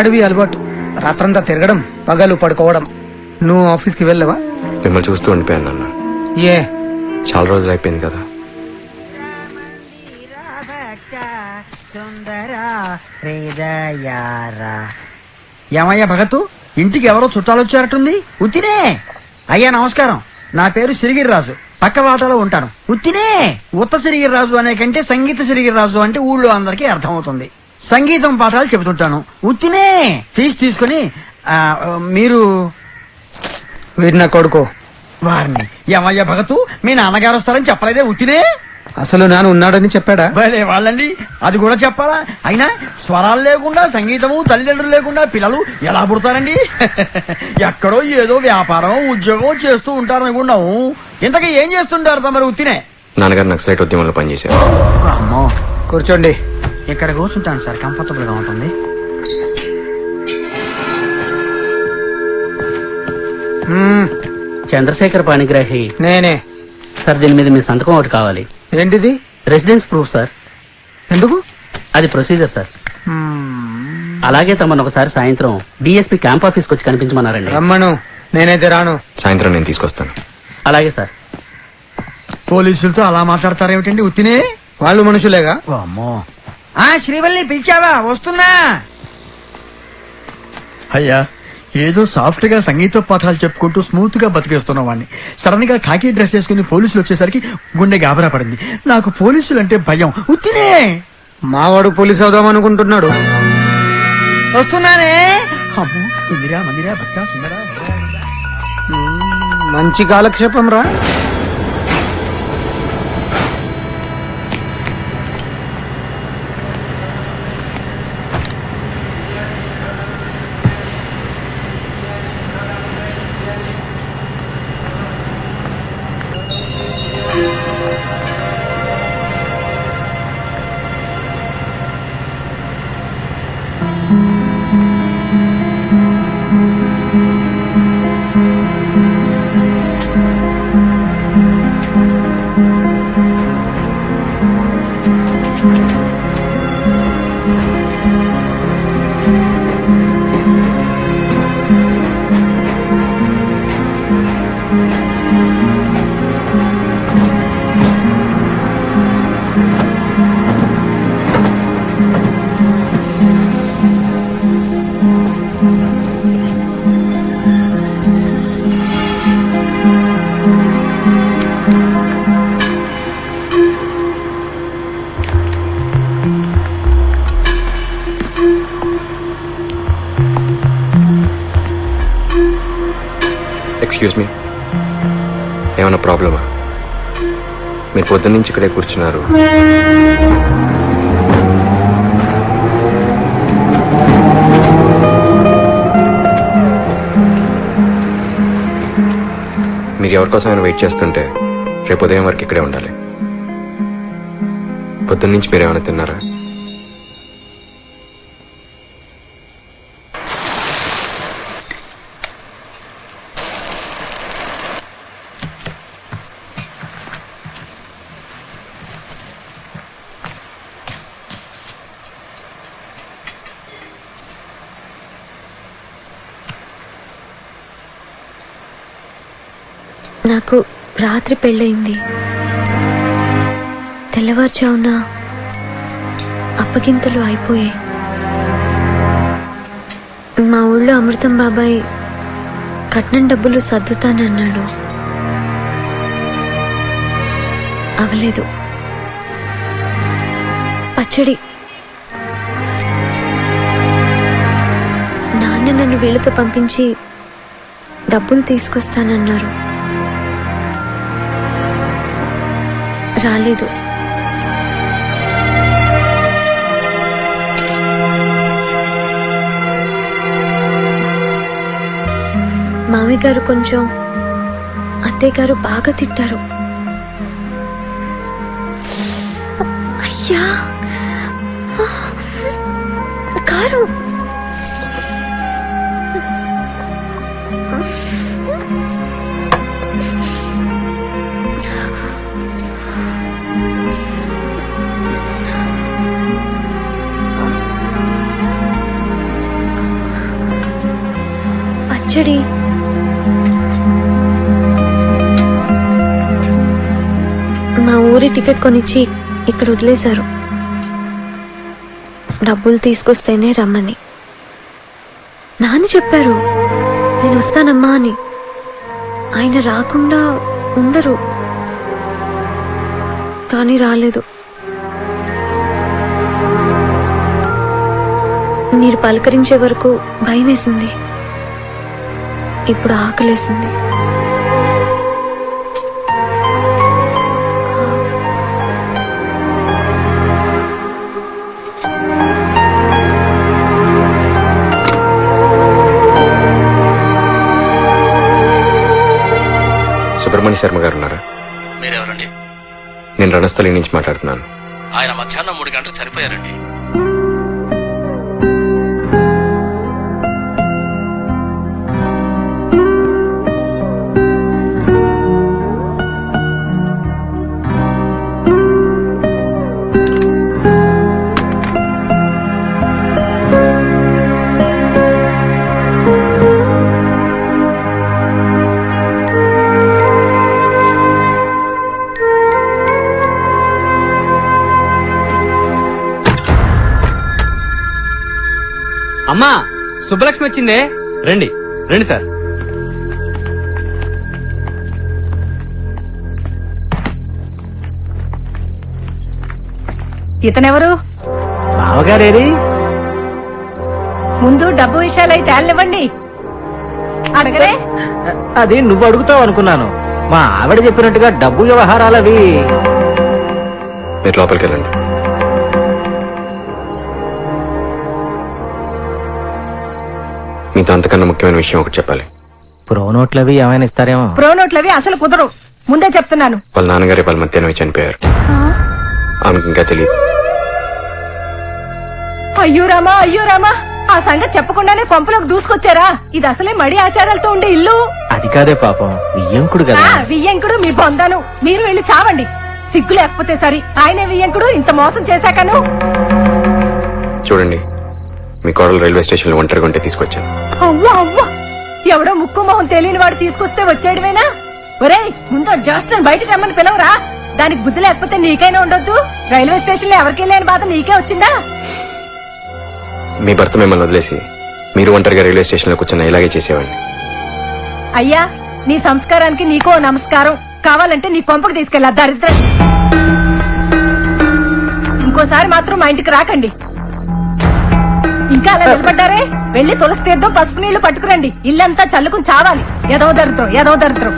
మగాడివి అలవాటు, రాత్రంతా తిరగడం, పగలు పడుకోవడం. నువ్వు ఆఫీస్కి వెళ్ళవా? మిమ్మల్ని చూస్తూ ఉండిపోయాను నాన్న. ఏ చాలా రోజులు అయిపోయింది కదా. ఏమయ్యా భగతు, ఇంటికి ఎవరో చుట్టాలు వచ్చారటుంది. ఉత్తినే. అయ్యా నమస్కారం, నా పేరు సిరిగిరిరాజు, పక్క వాటలో ఉంటాను. ఉత్తినే. ఉత్త సిరిగిరిరాజు అనే కంటే సంగీత సిరిగిరిరాజు అంటే ఊళ్ళో అందరికీ అర్థమవుతుంది. సంగీతం పాఠాలు చెబుతుంటాను. ఉత్తినే. ఫీజు తీసుకుని మీరు వీడి నా కొడుకు. వారిని. ఏమయ్యా భగతు, మీ నాన్నగారు వస్తారని చెప్పలేదే? ఉత్తినే. అసలు నాన్న ఉన్నాడని చెప్పాడా? భలే వాళ్ళండి, అది కూడా చెప్పాలా? అయినా స్వరాలు లేకుండా, సంగీతము, తల్లిదండ్రులు లేకుండా పిల్లలు ఎలా పుడతారండి? ఎక్కడో ఏదో వ్యాపారం, ఉద్యోగం చేస్తూ ఉంటారనుకున్నాము. ఇంతకీ ఏం చేస్తుంటారు తమరు? ఉత్తినే. నాన్నగారు నక్సలైట్ ఉద్యమంలో పనిచేశారు. అమ్మో. కూర్చోండి. ఇక్కడ కూర్చుంటాను సార్, కంఫర్టబుల్ గా ఉంటుంది. చంద్రశేఖర్ పాణిగ్రాహి. నేనే సార్, దీని మీద మీ సంతకం ఒకటి కావాలి. ఏంటిది? Residence proof sir. ఎందుకు? అది ప్రొసీజర్ సార్. అలాగే తమను ఒకసారి సాయంత్రం డిఎస్పీ క్యాంప్ ఆఫీస్కి వచ్చి కనిపించమన్నారండి. రమ్మను, నేనైతే రాను. సాయంత్రం నేను తీసుకొస్తాను. అలాగే సార్. పోలీసులతో అలా మాట్లాడతారేమిటండి? ఉత్తినే. వాళ్ళు మనుషులేగా. అమ్మో. శ్రీవల్లి పిలిచావా? వస్తున్నా. అయ్యా, ఏదో సాఫ్ట్ గా సంగీత పాఠాలు చెప్పుకుంటూ స్మూత్ గా బతికేస్తున్న వాడిని సడన్ గా ఖాకీ డ్రెస్ వేసుకుని పోలీసులు వచ్చేసరికి గుండె గాబరా పడింది. నాకు పోలీసులు అంటే భయం. ఉత్తినే. మావాడు పోలీస్ అవుదాం అనుకుంటున్నాడు. వస్తున్నానే. అమ్మో. ఇందిరా, మందిరా, భక్త, సుందరా. మంచి కాలక్షేపం రా. ఎక్స్క్యూజ్ మీ, ఏమైనా ప్రాబ్లమా? మీరు పొద్దున్న నుంచి ఇక్కడే కూర్చున్నారు. మీరు ఎవరికోసమైనా వెయిట్ చేస్తుంటే రేపు ఉదయం వరకు ఇక్కడే ఉండాలి. పొద్దున్న నుంచి మీరు ఏమైనా తిన్నారా? నాకు రాత్రి పెళ్ళయింది. తెల్లవారుజామున అప్పగింతలు అయిపోయాయి. మా ఊళ్ళో అమృతం బాబాయ్ కట్నం డబ్బులు సర్దుతానన్నాడు. అవలేదు. పచ్చడి. నాన్న నన్ను వీళ్ళతో పంపించి డబ్బులు తీసుకొస్తానన్నారు. రాలేదు. మామయ్య గారు కొంచెం, అత్తయ్య గారు బాగా తిట్టారు. అయ్యా, కారు. పచ్చడి మా ఊరి టికెట్ కొనిచ్చి ఇక్కడ వదిలేశారు. డబ్బులు తీసుకొస్తేనే రమ్మని నాన్న చెప్పారు. నేను వస్తానమ్మా అని. ఆయన రాకుండా ఉండరు, కానీ రాలేదు. మీరు పలకరించే వరకు భయం వేసింది, ఇప్పుడు ఆకలేసింది. సుబ్రహ్మణ్య శర్మ గారు ఉన్నారా? మీరెవరండి? నేను రణస్థలి నుంచి మాట్లాడుతున్నాను. ఆయన మధ్యాహ్నం 3 గంటలకు చనిపోయారండి. అమ్మా, సుబ్బలక్ష్మి వచ్చిందే. రండి రండి సార్. ఇతనెవరు? బావగారేరి ముందు డబ్బు విషయాలై తేలనివ్వండి. అడగరే? అది నువ్వు అడుగుతావు అనుకున్నాను. మా ఆవిడ చెప్పినట్టుగా డబ్బు వ్యవహారాలు అవి. మీరు లోపలికి వెళ్ళండి. మీతో అంతకన్నా ముఖ్యమైన విషయం ఒకటి చెప్పాలి. ప్రోనోట్లవి ఏమైనా ఇస్తారేమో. ప్రోనోట్లవి అసలు కుదరవు, ముందే చెప్తున్నాను. వాళ్ళ నాన్నగారి వాళ్ళ మధ్యాహ్నం చనిపోయారు. ఆమెకి ఇంకా తెలియదు. అయ్యో రామా, అయ్యో రామా, ఆ సంగతి చెప్పకుండానే కొంపలోకి దూసుకొచ్చారా? ఇది అసలే మడి ఆచారాలతో ఉండే ఇల్లు. అది కాదే పాపం, వియ్యంకుడు కదా. వియ్యంకుడు మీ బొందాను. మీరు వెళ్ళి చావండి, సిగ్గు లేకపోతే సరి. ఆయనే వియ్యంకుడు ఇంత మోసం చేశాకను. చూడండి, మీ కోడలు రైల్వే స్టేషన్ లో ఒంటరిగా ఉంటే తీసుకొచ్చాను. అవ్వ అవ్వ, ఎవడో ముక్కు మొహం తెలియని వాడు తీసుకొస్తే వచ్చేయడమేనా? ఒరేయ్, ముందు జస్ట్ బయటకు రమ్మని పిలవరా. దానికి బుద్ధి లేకపోతే నీకైనా ఉండొద్దు. రైల్వే స్టేషన్ లో ఎవరికి లేని బాధ నీకే వచ్చిందా? మీ భర్త మిమ్మల్ని వదిలేసి మీరు ఒంటరిగా రైల్వే స్టేషన్ లో కూర్చున్న ఇలాగే చేసేవాడిని. అయ్యా, నీ సంస్కారానికి నీకో నమస్కారం. కావాలంటే నీ కొంపకు తీసుకెళ్ళా దరిద్రం. ఇంకోసారి మాత్రం మా ఇంటికి రాకండి. ఇంకా అలా నిలబడ్డారే, వెళ్లి తులసి తీర్థం పసుపు నీళ్లు పట్టుకురండి. ఇల్లంతా చల్లుకుని చావాలి. ఏదో దరిద్రం, ఏదో దరిద్రం.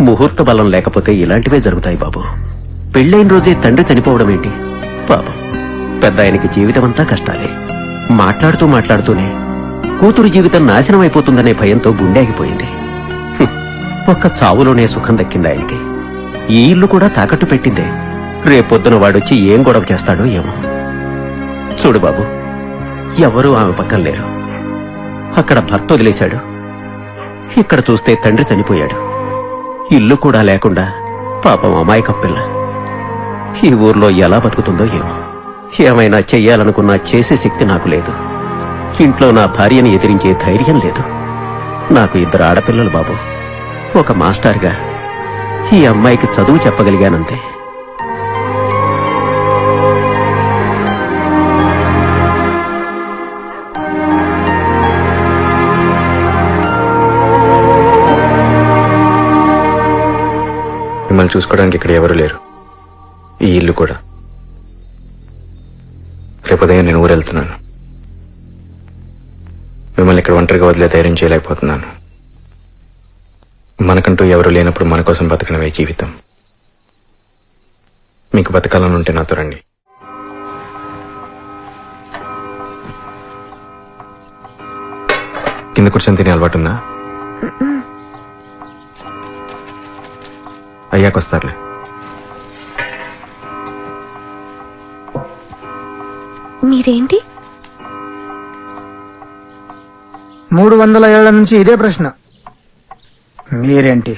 ముహూర్త బలం లేకపోతే ఇలాంటివే జరుగుతాయి బాబు. పెళ్ళైన రోజే తండ్రి చనిపోవడం ఏంటి పాపం. పెద్ద ఆయనకి జీవితమంతా కష్టాలే. మాట్లాడుతూ మాట్లాడుతూనే కూతురు జీవితం నాశనం అయిపోతుందనే భయంతో గుండె ఆగిపోయింది. ఒక్క చావులోనే సుఖం దక్కింది ఆయనకి. ఈ ఇల్లు కూడా తాకట్టు పెట్టిందే. రేపొద్దున వాడొచ్చి ఏం గొడవ చేస్తాడో ఏమో. చూడు బాబు, ఎవరూ ఆమె పక్కన లేరు. అక్కడ భర్త వదిలేశాడు, ఇక్కడ చూస్తే తండ్రి చనిపోయాడు. ఇల్లు కూడా లేకుండా పాపం అమాయకం పిల్ల ఈ ఊర్లో ఎలా బతుకుతుందో ఏమో. ఏమైనా చెయ్యాలనుకున్నా చేసే శక్తి నాకు లేదు. ఇంట్లో నా భార్యని ఎదిరించే ధైర్యం లేదు. నాకు 2 ఆడపిల్లలు బాబు. ఒక మాస్టర్గా ఈ అమ్మాయికి చదువు చెప్పగలిగానంతే. మిమ్మల్ని చూసుకోవడానికి ఇక్కడ ఎవరు లేరు. ఈ ఇల్లు కూడా. రేపు ఉదయం నేను ఊరు వెళ్తున్నాను. మిమ్మల్ని ఇక్కడ ఒంటరిగా వదిలే ధైర్యం చేయలేకపోతున్నాను. మనకంటూ ఎవరు లేనప్పుడు మన కోసం బతకడమే జీవితం. మీకు బతకాలని ఉంటే నాతో రండి. కింద కూర్చొని తినే అలవాటు ఉందా? అయ్యాకొస్తారులే. మీరేంటి 300 ఏళ్ల నుంచి ఇదే ప్రశ్న. మీరేంటి?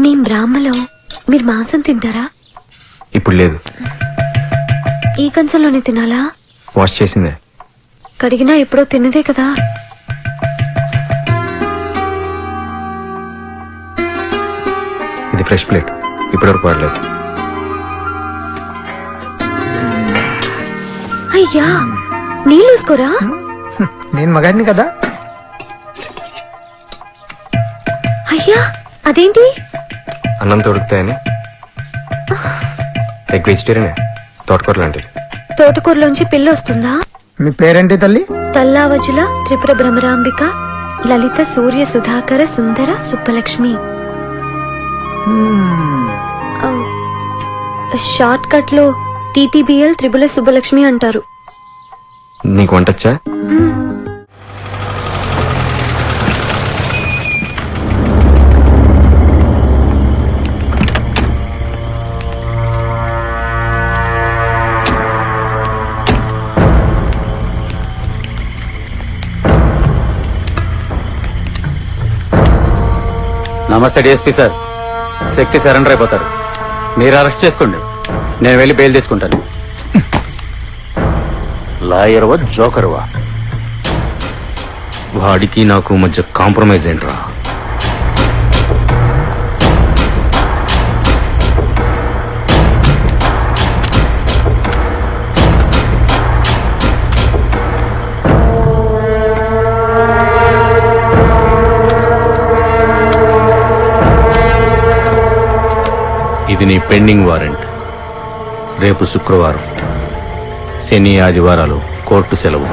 మేం బ్రాహ్మలో మీరు మాంసం తింటారా? ఇప్పుడు లేదు, ఈ కంచంలోనే తినాలా? వాష్ చేసిందే. కడిగినా ఎప్పుడో తిన్నదే కదా. ఇది ఫ్రెష్ ప్లేట్, ఇప్పటివరకు వాడలేదు. అయ్యా, నీళ్ళు వేసుకోరా? నేను మగాడిని కదా. అయ్యా, అదేంటి? అన్నం తొడుకుతాయని. ఎగ్ వెజిటేరియనే, తోటకూర లాంటిది. తోటకూరలోంచి పిల్ల వస్తుందా? మీ పేరేంటి తల్లి? తల్లావజుల త్రిపుర భ్రమరాంబిక లలిత సూర్య సుధాకర సుందర సుబ్బలక్ష్మి. షార్ట్ కట్ లో టీటీబీఎల్ త్రిపుల సుబ్బలక్ష్మి అంటారు. నీకు వంటొచ్చా? నమస్తే డిఎస్పీ సార్. శక్తి సరెండర్ అయిపోతారు. మీరు అరెస్ట్ చేసుకోండి, నేను వెళ్ళి బెయిల్ తెచ్చుకుంటాను. లాయర్వా జోకర్వా? వాడికి నాకు మధ్య కాంప్రమైజ్ ఏంట్రా? ఇది నీ పెండింగ్ వారెంట్. రేపు శుక్రవారం, శని ఆదివారాలు కోర్టు సెలవు.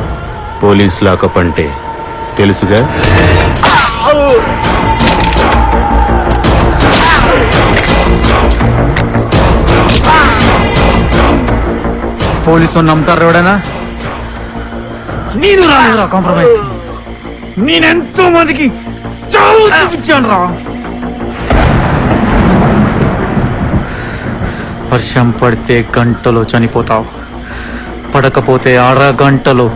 పోలీస్ లాకప్ అంటే తెలుసుగా? పోలీసు నమ్ముతారు ఎవడైనా? నేను రాలేదురా కాంప్రమైజ్. నేనెంతో మందికి చావు చూపించాను రా. వర్షం పడితే గంటలో చనిపోతావు, పడకపోతే 6 గంటలు